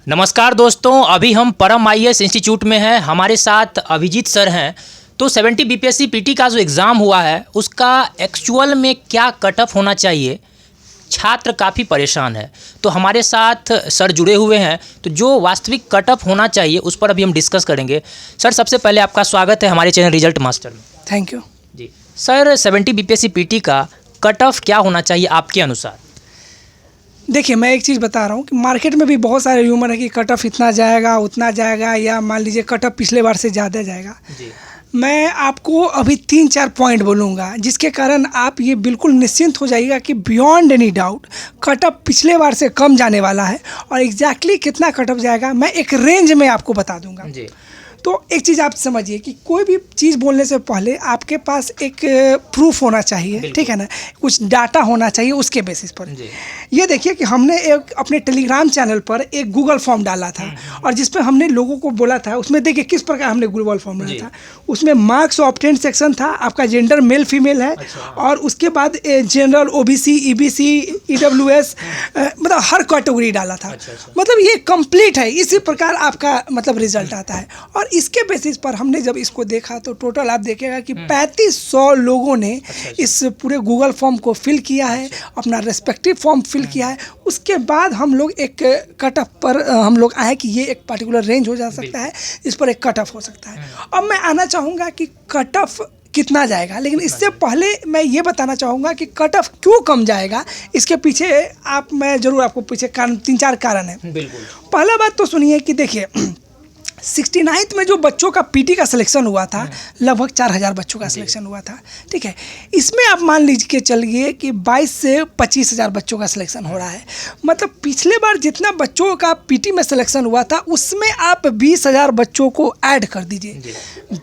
नमस्कार दोस्तों, अभी हम परम आईएएस इंस्टीट्यूट में हैं। हमारे साथ अभिजीत सर हैं। तो 70 बीपीएससी पीटी का जो एग्ज़ाम हुआ है उसका एक्चुअल में क्या कट ऑफ होना चाहिए, छात्र काफ़ी परेशान है। तो हमारे साथ सर जुड़े हुए हैं, तो जो वास्तविक कट ऑफ होना चाहिए उस पर अभी हम डिस्कस करेंगे। सर, सबसे पहले आपका स्वागत है हमारे चैनल रिजल्ट मास्टर में। थैंक यू जी सर, 70 बीपीएससी पीटी का कट ऑफ क्या होना चाहिए आपके अनुसार? देखिए, मैं एक चीज़ बता रहा हूँ कि मार्केट में भी बहुत सारे र्यूमर है कि कट ऑफ इतना जाएगा उतना जाएगा, या मान लीजिए कट ऑफ पिछले बार से ज़्यादा जाएगा। जी। मैं आपको अभी 3-4 पॉइंट बोलूँगा जिसके कारण आप ये बिल्कुल निश्चिंत हो जाइएगा कि beyond any doubt cut off पिछले बार से कम जाने वाला है। और एग्जैक्टली कितना कट ऑफ जाएगा मैं एक रेंज में आपको बता दूँगा। जी। तो एक चीज़ आप समझिए कि कोई भी चीज़ बोलने से पहले आपके पास एक प्रूफ होना चाहिए, ठीक है ना, कुछ डाटा होना चाहिए उसके बेसिस पर। ये देखिए कि हमने एक अपने टेलीग्राम चैनल पर एक गूगल फॉर्म डाला था और जिस पर हमने लोगों को बोला था, उसमें देखिए किस प्रकार हमने गूगल फॉर्म बनाया था। उसमें मार्क्स ऑब्टेन सेक्शन था, आपका जेंडर मेल फीमेल है। और उसके बाद जनरल, ओबीसी, ईबीसी, ईडब्ल्यूएस, मतलब हर कैटेगरी डाला था। मतलब ये कंप्लीट है, इसी प्रकार आपका मतलब रिजल्ट आता है। और इसके बेसिस पर हमने जब इसको देखा तो टोटल आप देखेगा कि 3500 लोगों ने इस पूरे गूगल फॉर्म को फिल किया है, अपना रेस्पेक्टिव फॉर्म फिल किया है। उसके बाद हम लोग एक कट ऑफ पर हम लोग आए कि ये एक पर्टिकुलर रेंज हो जा सकता है, इस पर एक कट ऑफ हो सकता है। अब मैं आना चाहूँगा कि कट ऑफ कितना जाएगा, लेकिन इससे पहले मैं ये बताना चाहूँगा कि कट ऑफ क्यों कम जाएगा। इसके पीछे मैं ज़रूर आपको पीछे 3-4 कारण है। बिल्कुल। पहला बात तो सुनिए कि देखिए 69th में जो बच्चों का पीटी का सिलेक्शन हुआ था, लगभग 4000 बच्चों का सिलेक्शन हुआ था, ठीक है। इसमें आप मान लीजिए कि चलिए कि 22 से 25,000 बच्चों का सिलेक्शन हो रहा है। मतलब पिछले बार जितना बच्चों का पीटी में सिलेक्शन हुआ था उसमें आप 20,000 बच्चों को ऐड कर दीजिए।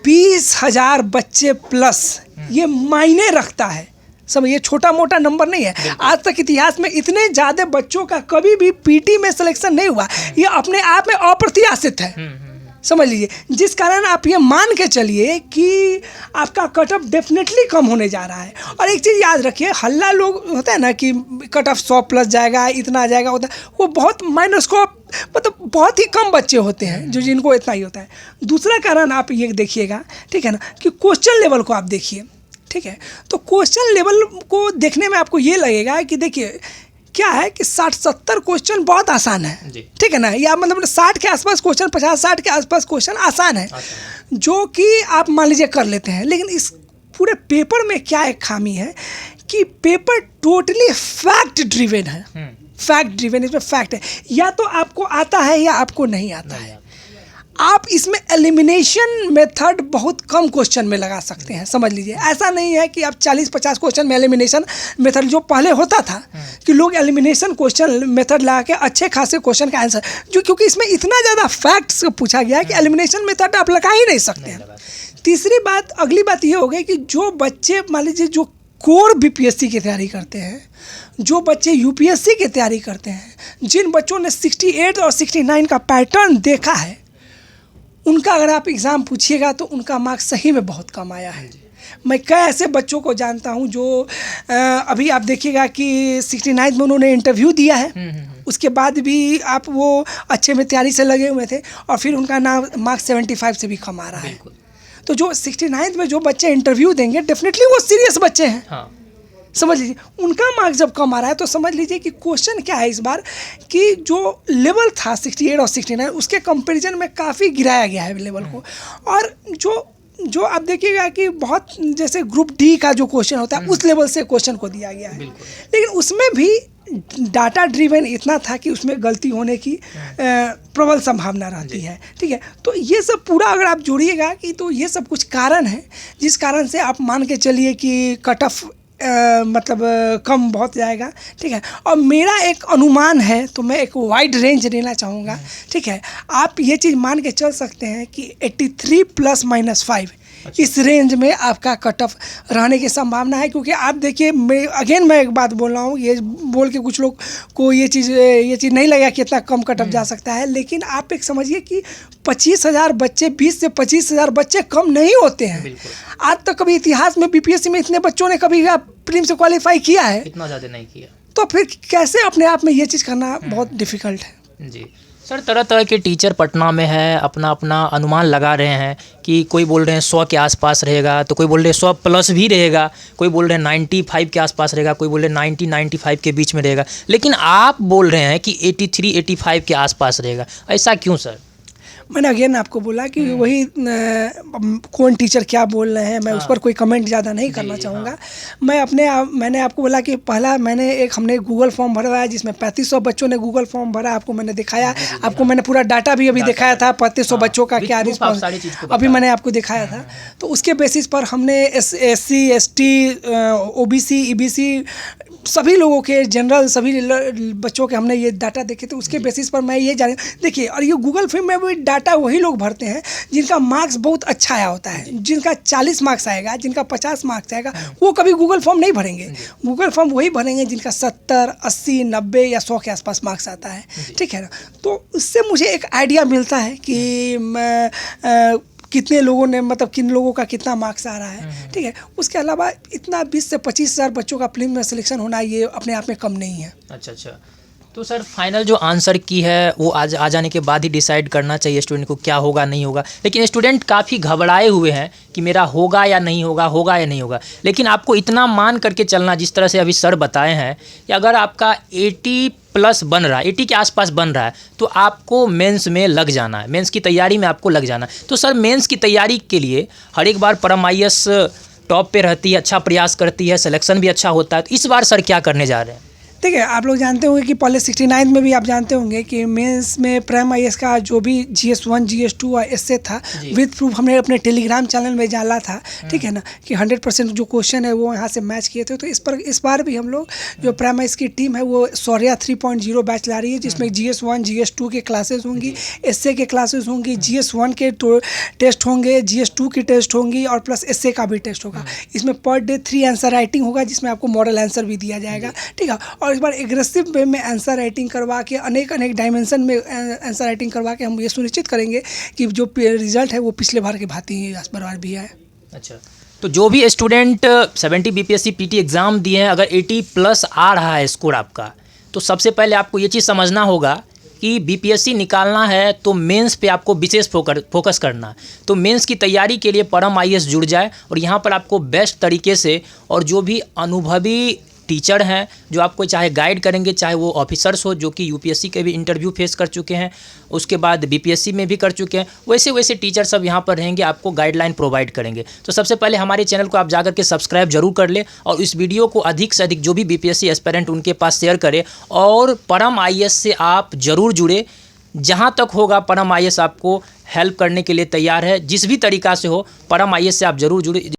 20,000 बच्चे प्लस, ये मायने रखता है। सब ये छोटा मोटा नंबर नहीं है। आज तक इतिहास में इतने ज़्यादा बच्चों का कभी भी पीटी में सिलेक्शन नहीं हुआ। ये अपने आप में अप्रत्याशित है, समझ लीजिए। जिस कारण आप ये मान के चलिए कि आपका कट ऑफ डेफिनेटली कम होने जा रहा है। और एक चीज़ याद रखिए, हल्ला लोग होता है ना कि कट ऑफ 100 प्लस जाएगा, इतना आ जाएगा, होता है, वो बहुत माइनोस्कोप, मतलब बहुत ही कम बच्चे होते हैं जो जिनको इतना ही होता है। दूसरा कारण आप ये देखिएगा, ठीक है ना, कि क्वेश्चन लेवल को आप देखिए, ठीक है। तो क्वेश्चन लेवल को देखने में आपको ये लगेगा कि देखिए क्या है कि 60-70 क्वेश्चन बहुत आसान है, ठीक है ना, या मतलब 60 के आसपास क्वेश्चन, 50-60 के आसपास क्वेश्चन आसान है, जो कि आप मान लीजिए कर लेते हैं। लेकिन इस पूरे पेपर में क्या एक खामी है कि पेपर टोटली फैक्ट ड्रिवन है। फैक्ट ड्रिवन, इसमें फैक्ट है, या तो आपको आता है या आपको नहीं आता है। आप इसमें एलिमिनेशन मेथड बहुत कम क्वेश्चन में लगा सकते हैं, समझ लीजिए। ऐसा नहीं है कि आप 40-50 क्वेश्चन में एलिमिनेशन मेथड, जो पहले होता था कि लोग एलिमिनेशन क्वेश्चन मेथड लगा के अच्छे खासे क्वेश्चन का आंसर, जो क्योंकि इसमें इतना ज़्यादा फैक्ट्स पूछा गया है कि एलिमिनेशन मेथड आप लगा ही नहीं सकते हैं। तीसरी बात, अगली बात ये हो गई कि जो बच्चे मान लीजिए जो कोर बीपीएससी की तैयारी करते हैं, जो बच्चे यूपीएससी की तैयारी करते हैं, जिन बच्चों ने 68 और 69 का पैटर्न देखा है, उनका अगर आप एग्ज़ाम पूछिएगा तो उनका मार्क्स सही में बहुत कम आया है। मैं कई ऐसे बच्चों को जानता हूं जो अभी आप देखिएगा कि 69 में उन्होंने इंटरव्यू दिया है, उसके बाद भी आप वो अच्छे में तैयारी से लगे हुए थे और फिर उनका नाम मार्क्स 75 से भी कम आ रहा है। तो जो 69 में जो बच्चे इंटरव्यू देंगे, डेफिनेटली वो सीरियस बच्चे हैं। हाँ। समझ लीजिए, उनका मार्क्स जब कम आ रहा है तो समझ लीजिए कि क्वेश्चन क्या है इस बार कि जो लेवल था 68 और 69 उसके कंपैरिजन में काफ़ी गिराया गया है लेवल को। और जो आप देखिएगा कि बहुत जैसे ग्रुप डी का जो क्वेश्चन होता है उस लेवल से क्वेश्चन को दिया गया है, लेकिन उसमें भी डाटा ड्रिवन इतना था कि उसमें गलती होने की प्रबल संभावना रहती है, ठीक है। तो ये सब पूरा अगर आप जोड़िएगा कि तो ये सब कुछ कारण है जिस कारण से आप मान के चलिए कि कट ऑफ मतलब कम बहुत जाएगा, ठीक है। और मेरा एक अनुमान है, तो मैं एक वाइड रेंज लेना चाहूँगा, ठीक है। आप ये चीज़ मान के चल सकते हैं कि 83 ±5 इस रेंज में आपका कट ऑफ रहने की संभावना है। क्योंकि आप देखिए, मैं एक बात बोल रहा हूँ, ये बोल के कुछ लोग को ये चीज़ नहीं लगेगा कि इतना कम कट ऑफ जा सकता है, लेकिन आप एक समझिए कि 25,000 बच्चे, 20 से 25,000 बच्चे कम नहीं होते हैं। आज तक कभी इतिहास में बीपीएससी में इतने बच्चों ने कभी प्रीलिम से क्वालिफाई किया है? इतना ज़्यादा नहीं किया। तो फिर कैसे अपने आप में ये चीज़ करना बहुत डिफ़िकल्ट है। जी, सर तरह तरह के टीचर पटना में है, अपना अपना अनुमान लगा रहे हैं कि कोई बोल रहे हैं 100 के आसपास रहेगा, तो कोई बोल रहे हैं 100 प्लस भी रहेगा, कोई बोल रहे हैं 95 के आसपास रहेगा, कोई बोल रहे हैं 90-95 के बीच में रहेगा, लेकिन आप बोल रहे हैं कि 83-85 के आसपास रहेगा। ऐसा क्यों सर? मैंने अगेन आपको बोला कि वही कौन टीचर क्या बोल रहे हैं, मैं उस पर कोई कमेंट ज़्यादा नहीं करना चाहूँगा। मैंने आपको बोला कि पहला हमने गूगल फॉर्म भरवाया है जिसमें 3500 बच्चों ने गूगल फॉर्म भरा, आपको मैंने दिखाया, आपको मैंने पूरा डाटा भी अभी दिखाया था 3500 बच्चों का क्या रिस्पॉन्स अभी मैंने आपको दिखाया था। तो उसके बेसिस पर हमने SC ST OBC EBC सभी लोगों के जनरल सभी बच्चों के हमने ये डाटा देखे, तो उसके बेसिस पर मैं ये जान देखिए, और ये गूगल फॉर्म में भी डाटा वही लोग भरते हैं जिनका मार्क्स बहुत अच्छा आया होता है। जिनका 40 मार्क्स आएगा, जिनका 50 मार्क्स आएगा, वो कभी गूगल फॉर्म नहीं भरेंगे। गूगल फॉर्म वही भरेंगे जिनका 70 80 90 या 100 के आसपास मार्क्स आता है, ठीक है ना। तो उससे मुझे एक आइडिया मिलता है कि कितने लोगों ने मतलब किन लोगों का कितना मार्क्स आ रहा है, ठीक है। उसके अलावा इतना 20 से 25 हज़ार बच्चों का प्रीलिम में सिलेक्शन होना ये अपने आप में कम नहीं है। अच्छा। तो सर फाइनल जो आंसर की है वो आज आ जाने के बाद ही डिसाइड करना चाहिए स्टूडेंट को क्या होगा नहीं होगा, लेकिन स्टूडेंट काफ़ी घबराए हुए हैं कि मेरा होगा या नहीं होगा, होगा या नहीं होगा। लेकिन आपको इतना मान करके चलना, जिस तरह से अभी सर बताए हैं कि अगर आपका 80 प्लस बन रहा है, 80 के आसपास बन रहा है, तो आपको मेंस में लग जाना है, मेंस की तैयारी में आपको लग जाना है। तो सर मेंस की तैयारी के लिए हर एक बार परम IAS टॉप पे रहती है, अच्छा प्रयास करती है, सिलेक्शन भी अच्छा होता है, तो इस बार सर क्या करने जा रहे हैं? ठीक है, आप लोग जानते होंगे कि पहले 69 में भी आप जानते होंगे कि मेंस में प्राइम IAS का जो भी GS1 GS2 और एस्से था विद प्रूफ हमने अपने टेलीग्राम चैनल में डाला था, ठीक है ना, कि 100% जो क्वेश्चन है वो यहाँ से मैच किए थे। तो इस बार भी हम लोग जो प्राइम IAS की टीम है वो शौर्या 3.0 बैच ला रही है, जिसमें GS1 GS2 के क्लासेस होंगी, एस्से के क्लासेस होंगी, GS1 के टेस्ट होंगे, GS2 की टेस्ट होंगी और प्लस एस्से का भी टेस्ट होगा। इसमें पर डे 3 आंसर राइटिंग होगा, जिसमें आपको मॉडल आंसर भी दिया जाएगा, ठीक है। और इस बार एग्रेसिव वे में आंसर राइटिंग करवा के अनेक डायमेंशन में आंसर राइटिंग करवा के हम ये सुनिश्चित करेंगे कि जो रिजल्ट है वो पिछले बार के भांति ही इस बार भी है। अच्छा, तो जो भी स्टूडेंट 70 BPSC PT एग्ज़ाम दिए हैं, अगर 80 प्लस आ रहा है स्कोर आपका, तो सबसे पहले आपको ये चीज़ समझना होगा कि BPSC निकालना है तो मेंस पे आपको विशेष फोकस करना है। तो मेंस की तैयारी के लिए परम IAS जुड़ जाए, और यहाँ पर आपको बेस्ट तरीके से, और जो भी अनुभवी टीचर हैं जो आपको चाहे गाइड करेंगे, चाहे वो ऑफिसर्स हो जो कि UPSC के भी इंटरव्यू फेस कर चुके हैं, उसके बाद BPSC में भी कर चुके हैं, वैसे टीचर सब यहाँ पर रहेंगे, आपको गाइडलाइन प्रोवाइड करेंगे। तो सबसे पहले हमारे चैनल को आप जाकर के सब्सक्राइब जरूर कर ले, और इस वीडियो को अधिक से अधिक जो भी BPSC एस्पिरेंट उनके पास शेयर करें, और परम IAS से आप ज़रूर जुड़े। जहाँ तक होगा परम IAS आपको हेल्प करने के लिए तैयार है, जिस भी तरीक़ा से हो परम IAS से आप ज़रूर जुड़े।